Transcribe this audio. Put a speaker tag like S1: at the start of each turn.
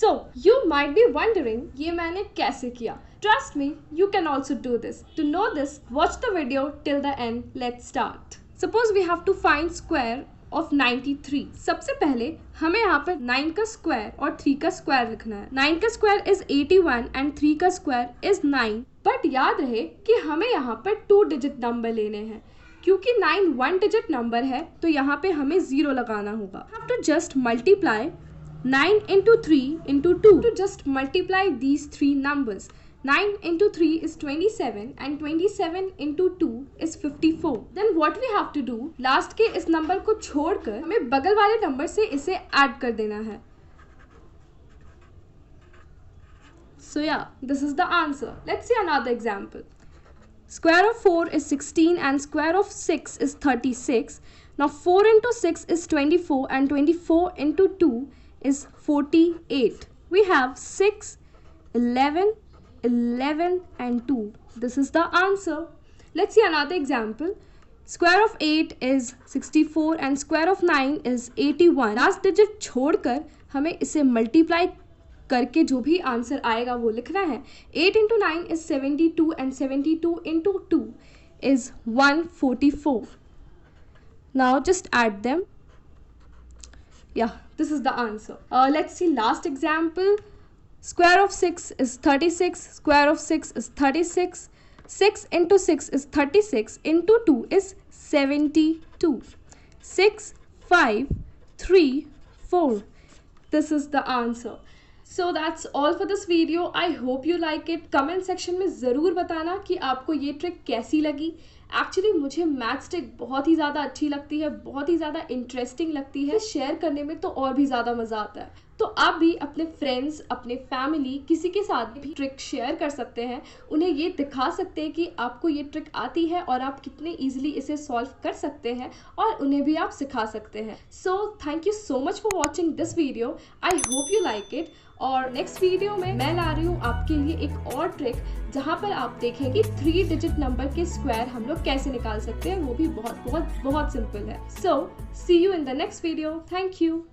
S1: So you might be wondering ये मैंने कैसे किया? Trust me, you can also do this. To know this, watch the video till the end. Let's start. Suppose we have to find square of 93. सबसे पहले हमें यहाँ पर 9 का स्क्वायर और 3 का स्क्वायर लिखना है. 9 का स्क्वायर इज 81 एंड 3 का स्क्वायर इज 9. बट याद रहे कि हमें यहाँ पर 2 डिजिट नंबर लेने हैं. क्योंकि 9 1 डिजिट नंबर है तो यहाँ पे हमें 0 लगाना होगा. have to just multiply 9 into 3 into 2 to just multiply these three numbers. 9 into 3 is 27 and 27 into 2 is 54. Then what we have to do? Last के इस नंबर को छोड़कर हमें बगल वाले नंबर से इसे ऐड कर देना है. So yeah, this is the answer. Let's see another example. Square of 4 is 16 and square of 6 is 36. Now 4 into 6 is 24 and 24 into 2 is 48. We have 6, 11, 11 and 2. This is the answer. Let's see another example. Square of 8 is 64 and square of 9 is 81. Last digit छोड़कर हमें इसे multiply करके जो भी answer आएगा वो लिखना है. 8 into 9 is 72 and 72 into 2 is 144. Now just add them. Yeah, this is the answer. Let's see last example. Square of 6 is 36. Square of 6 is 36. 6 into 6 is 36 into 2 is 72. 6, 5, 3, 4. This is the answer. So that's all for this video. I hope you like it. Comment section में ज़रूर बताना कि आपको ये trick कैसी लगी. Actually मुझे maths trick बहुत ही ज़्यादा अच्छी लगती है, बहुत ही ज़्यादा इंटरेस्टिंग लगती है. शेयर करने में तो और भी ज़्यादा मज़ा आता है. तो आप भी अपने फ्रेंड्स, अपने फैमिली, किसी के साथ भी ट्रिक शेयर कर सकते हैं. उन्हें ये दिखा सकते हैं कि आपको ये ट्रिक आती है और आप कितने ईजिली इसे सॉल्व कर सकते हैं और उन्हें भी आप सिखा सकते हैं. So thank you so much for watching this video. I hope you like it. और नेक्स्ट वीडियो में मैं ला रही हूँ आपके लिए एक और ट्रिक जहाँ पर आप देखेंगे 3 डिजिट नंबर के स्क्वायर हम लोग कैसे निकाल सकते हैं. वो भी बहुत बहुत बहुत सिंपल है. So see you in the next video. Thank you.